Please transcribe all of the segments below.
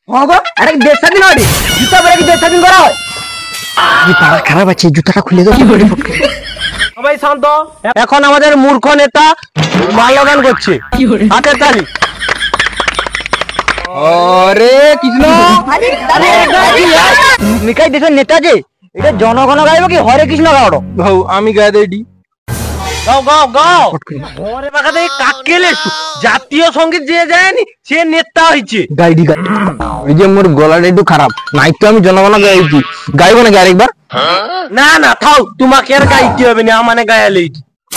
হ্যাঁ গো, এটা কি দেশ স্বাধীন হয়? জুতা পরে কি দেশ স্বাধীন করা হয়? পাড়া খারাপ আছে, জুতাটা খুলে দাও। সবাই শান্ত। এখন আমাদের মূর্খ নেতা মাল্যদান করছে। হাতের তালি। আরে কৃষ্ণ নিকাই দেশের নেতা যে এটা জনগণ গাইব কি হরে কৃষ্ণ গাওড়? ভাউ আমি গায়ে দেই গাও গাও গাও। ওরে বাবা দেই কাকেলে জাতীয় সঙ্গীত যে যায়নি সে নেতা হইছে। গাইডি গাই এই যে মোর গলাটা একটু খারাপ নাই তো আমি জনগণ গাইছি গাইব নাকি আরেকবার? না না থাও, তোমাকে আর গাইতে হবে না, আমানে গায়ালেই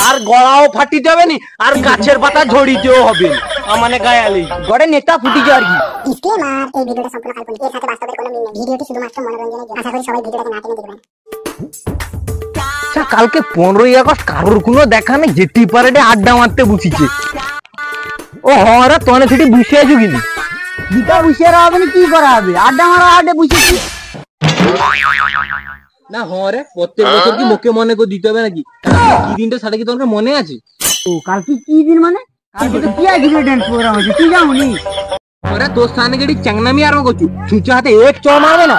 আর গলাও ফাটিতে হবে নি আর গাছের পাতা ঝড়িতেও হবে না, আমানে গায়ালেই গড়ে নেতা ফুটিছে আর কি। ডিসক্লেমার, এই ভিডিওটা সম্পূর্ণ কাল্পনিক, এর সাথে বাস্তবের কোনো মিল নেই। ভিডিওটি শুধুমাত্র মনোরঞ্জনের জন্য। আশা করি সবাই ভিডিওটাকে না টেনে দেখবেন। কালকে 15ই আগস্ট কারোর কোনো দেখা নেই, যেটি পারেডে আড্ডা মারতে বসিছে। ও হরা তোনে সেটি বসে আছো কিনি? দুটা বসে হবে না, কি করা হবে? আড্ডা মারা আড্ডা বসেছি না হরে প্রত্যেক বছর কি মুখে মনে করে দিতে হবে নাকি? কি দিনটা সেটা কি তোমার মনে আছে? ও কালকে কি দিন মানে? কালকে তো কি আছে ড্যান্স প্রোগ্রাম আছে, তুই যাওনি? ওরে তোর সামনে গেড়ি চাংনামি আরম্ভ করছু, ছুঁচো হাতে এক চড় মারবে না?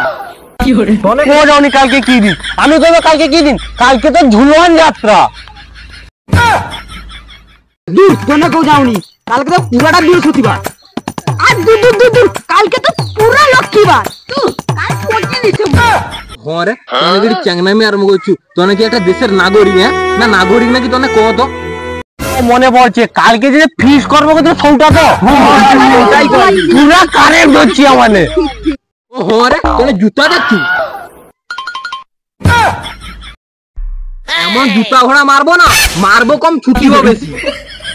কি করে ও যাওনি কালকে কি দিন? আমি তো কালকে কি দিন? কালকে তো ঝুলন যাত্রা। দূর তোমরা কেউ যাওনি, কালকে তো পুরাটা বৃহস্পতিবার। আর দূর দূর দূর দূর, কালকে তো পুরা লক্ষ্মীবার। তুই কাল পড়তে দিতে হরে তোনে গেড়ি চাংনামি আরম্ভ করছু, তোনে কি একটা দেশের নাগরিক? হ্যাঁ না নাগরিক নাকি তোনে কহ তো? মনে পড়ছে কালকে যে ফিস করবো কিন্তু সৌটা তো পুরা কারেন্ট ধরছি আমানে। ও হরে তোনে জুতা দেখছু? এমন জুতা ঘোড়া মারবো না, মারবো কম ছুটিব বেশি।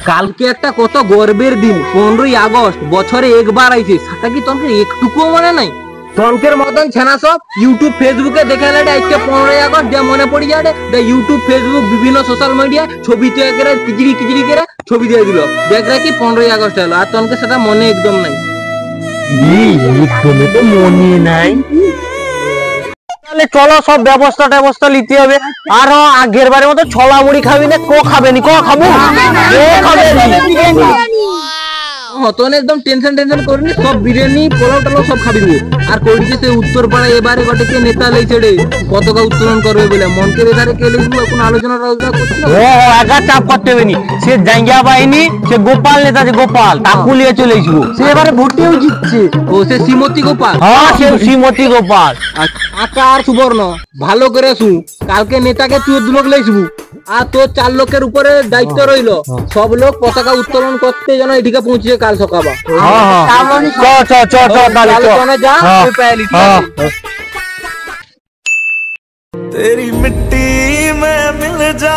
কালকে একটা কত গর্বের দিন, 15ই আগস্ট, বছরে একবার আইছে, সেটা কি তোকে একটুকুও মনে নাই? তনকের মতন ছেনা সব ইউটিউব ফেসবুকে দেখে লেটে আজকে 15ই আগস্ট দিয়ে মনে পড়ি যাবে। ইউটিউব ফেসবুক বিভিন্ন সোশ্যাল মিডিয়া ছবি তো একেবারে কিচড়ি কিচড়ি করে ছবি দিয়ে দিল, দেখ কি 15ই আগস্ট হলো, আর তনকে সেটা মনে একদম নাই। তো মনে নাই। তাহলে চলো সব ব্যবস্থা নিতে হবে। আরো আগের বারের মতো ছলা মুড়ি খাবি না? কো খাবে নি? কো খাবো তোনে একদম টেনশন করিনি, সব বিরিয়ানি পোলাও টোলাও সব খাবি দেবো। আর কইছে সে উত্তর পাড়ায় এবারে গটে কে নেতা লইছে রে পতাকা উত্তোলন করবে বলে, মনকে রেধারে কে লিখবো এখন আলোচনা করছি না। ও একা চাপ করতে হবে নি, সে জাঙ্গিয়া বাহিনী, সে গোপাল নেতা, যে গোপাল তাকু নিয়ে চলে এসবো। সে এবারে ভোটেও জিতছে। ও সে শ্রীমতী গোপাল? হ্যাঁ সে শ্রীমতী গোপাল। আকার সুবর্ণ ভালো করে শু, কালকে নেতাকে 14 লোক লাইছবু আর তোর 4 লোকের উপরে দায়িত্ব রইলো, সব লোক পতাকা উত্তোলন করতে যেন এদিকে পৌঁছে কাল সকাল।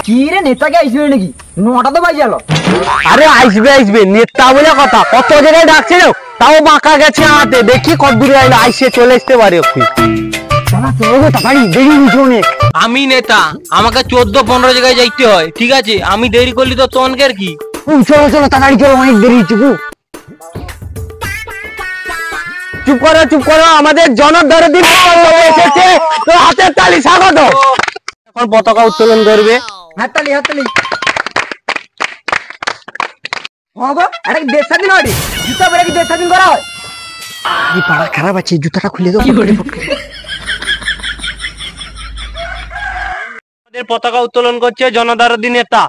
কি রে নেতাকে আসবে নাকি? 9টা তো বাজে গেল। আরে আসবে নেতা বলে কথা, কত জায়গায় ডাকছে তাও বাঁকা গেছে হাতে, দেখি কত দূরে আইলো, আইসে চলে আসতে পারে। আমি নেতা, আমাকে 14-15 জায়গায় যাইতে হয়, ঠিক আছে? আমি দেরি করলি তো তনকের কি? চলো তাড়াতাড়ি চলো, অনেক দেরি হচ্ছে। চুপ করো, আমাদের জনগণ এসেছে, তো হাতের তালি স্বাগত। এখন পতাকা উত্তোলন করবে। হাততালি এটা কি দেশ স্বাধীন হয়? জুতা পরে কি দেশ স্বাধীন করা হয়? পাড়া খারাপ আছে, জুতাটা খুলে দাও। আমাদের পতাকা উত্তোলন করছে জনদরদি নেতা।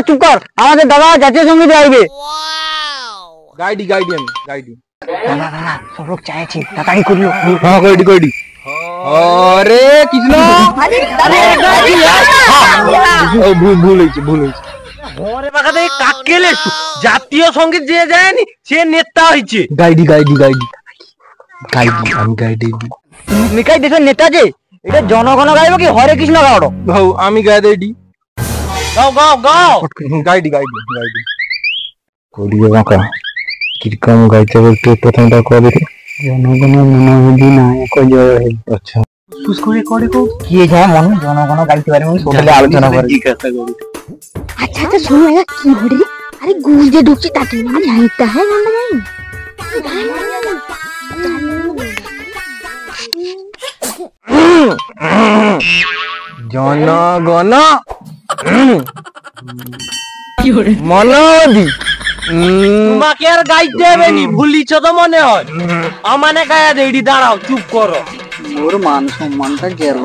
চুপ কর, আমাদের দাদা জাতীয় সঙ্গীত গাইবে। গাইডি সব লোক চাইছে, তাড়াতাড়ি করিও। হ্যাঁ গাইডি আরে কৃষ্ণ ভুল হয়েছে। ওরে বাবা দেই কাকেলে জাতীয় সঙ্গীত যে যায়নি সে নেতা হইছে। গাইডি আমি গাইডি নিকাই দেশের নেতা যে এটা জনগণ গাইব কি হরে কৃষ্ণ গাওড়? ভাউ আমি গায়ে দেই গাও গাইডি করিও বাঁকা কিরকম গাইতে বলতে প্রথমটা কবে? জনগণ মনোবিধি নায়ক জয়। আচ্ছা। কে যায় মনে জনগণ গাইতে পারে হোটেলে আলোচনা করে। अच्छा तो सुनो यार की हो रही अरे घूस जे डूबची ताकि ना जाईता है ना नहीं জনগণ মনোদি তোমাকে আর গাইতে হবে নি, ভুলিছ তো মনে হয়। আমানে গায়া দেড়ি, দাঁড়াও চুপ করো। মোর মান সম্মানটা গেল।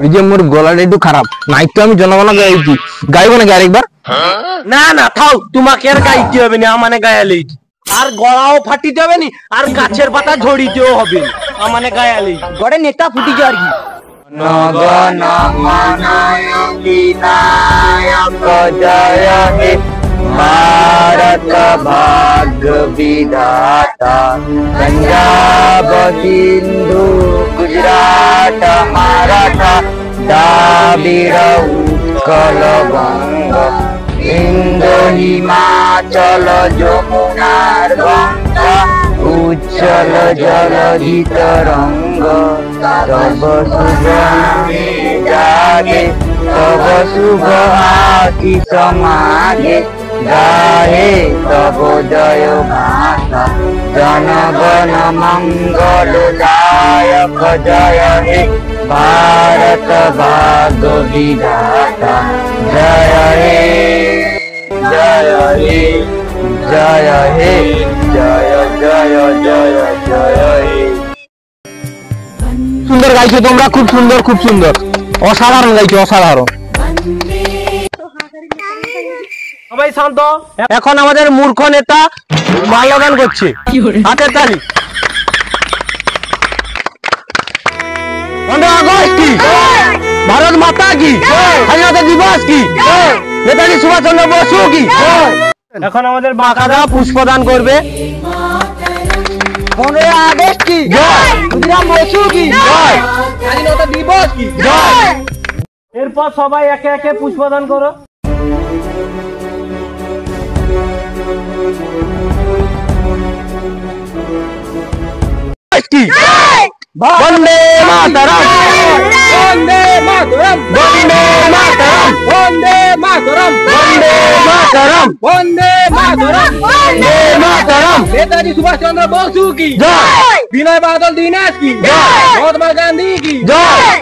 এই যে মোর গলাটা একটু খারাপ, নাই তো আমি জনগণ গাইছি, গাইবো নাকি আরেকবার? না না থাও, তোমাকে আর গাইতে হবে না, আমানে গায়ালেই। আর গলাও ফাটিতে হবে নি, আর গাছের পাতা ঝড়িতেও হবে না, আমানে গায়ালেই। গড়ে নেতা ফুটিছে আর কি। নগণ মনায়ক জয় হে भारत भाग्य विधाता पंजाब सिंधु गुजरात मराठा द्राविड़ उत्कल बंग इंदु हिमाचल যমুনার গঙ্গা উজ্জ্বল জলধি তরঙ্গ তব শুভ নামে জাগে তব শুভ আকি সমাগে গাহে তব জয় গাথা জনগণ মঙ্গল দায়ক জয় হে ভারত ভাগ্য বিধাতা জয় হে জয় হে জয় হে জয় জয় জয় জয় হে। সুন্দর গাইছো তোমরা, খুব সুন্দর খুব সুন্দর, অসাধারণ গাইছো অসাধারণ। সবাই শান্ত, এখন আমাদের মূর্খ নেতা মাল্যদান করছে, হাতের তালি। 15 আগস্ট কি, ভারত মাতা কি, স্বাধীনতা দিবস কি, নেতাজি সুভাষ চন্দ্র বসু কি। এখন আমাদের বাঁকাদা পুষ্পদান করবে। 15 আগস্ট কি, ক্ষুদিরাম বসু কি, স্বাধীনতা দিবস কি। এরপর সবাই একে একে পুষ্পদান করো। বন্দে মাতরম বন্দে মাতরম বন্দে মাতরম বন্দে মাতরম বন্দে মাতরম বন্দে মাতরম বন্দে মাতরম। নেতাজি সুভাষ চন্দ্র বসু কি জয়, বিনয় বাদল দীনেশ কি জয়, মহাত্মা গান্ধী কি জয়,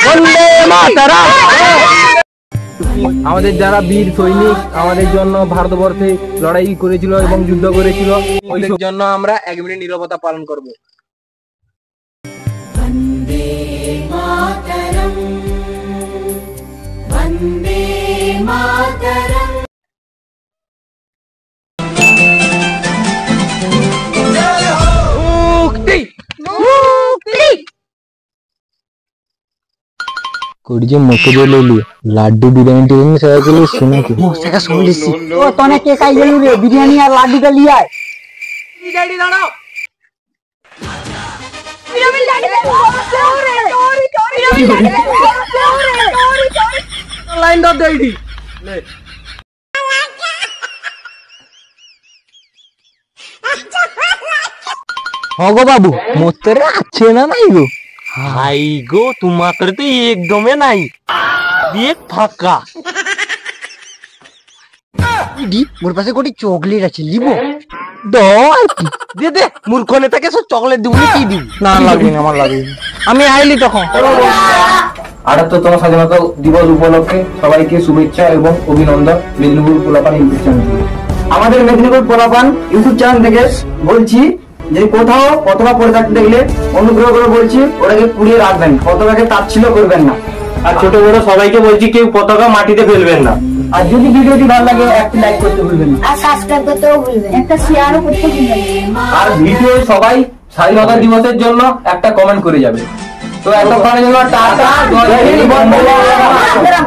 বন্দে মাতরম। আমাদের যারা বীর সৈনিক আমাদের জন্য ভারতবর্ষে লড়াই করেছিল এবং যুদ্ধ করেছিল, ওদের জন্য আমরা 1 মিনিট নীরবতা পালন করব। বন্দে মাতরম বন্দে মাতরম। মুক্তি মুক্তি कोड़ी जे मके दे ले लिए लाडू बिरयानी तो नहीं सजा के लिए सुना के वो सका सुन ली सी ओ तने के काई गेलू रे बिरयानी और लाडू का लिया है डैडी दाड़ो पिरामिड लागे रे चोरी चोरी पिरामिड लागे रे चोरी चोरी लाइन दो डैडी ले हो गो बाबू मोतरे अच्छे ना नहीं गो হাই গো তোমাদের তো একদমই নাই, দিয়ে ফাঁকা। ইডি মোর পাশে কোটি চকলেট আছে, লিবো দর কি দে দে। মূর্খ নেতাকে সব চকলেট দিব কি দিব? না লাগবে না, আমার লাগবে। আমি আইলি তখন। 78তম স্বাধীনতা দিবস উপলক্ষে সবাইকে শুভেচ্ছা এবং অভিনন্দন মেদিনীপুর পোলাপান ইউটিউব চ্যানেল থেকে। আমাদের মেদিনীপুর পোলাপান ইউটিউব চ্যানেল থেকে বলছি যে কোথাও পতাকা পড়ে থাকতে দেখলে অনুগ্রহ করে বলছি ওটাকে পুড়িয়ে রাখবেন, পতাকাকে তাচ্ছিল্য করবেন না। আর ছোট বড় সবাইকে বলছি কেউ পতাকা মাটিতে ফেলবেন না। আর যদি ভিডিওটি ভালো লাগে একটা লাইক করতে ভুলবেন না, আর সাবস্ক্রাইব করতেও ভুলবেন না, একটা শেয়ারও করতে ভুলবেন না। আর ভিডিও সবাই স্বাধীনতা দিবসের জন্য একটা কমেন্ট করে যাবে। তো এতক্ষণের জন্য টাটা, জয় হিন্দ, বন্দে মাতরম।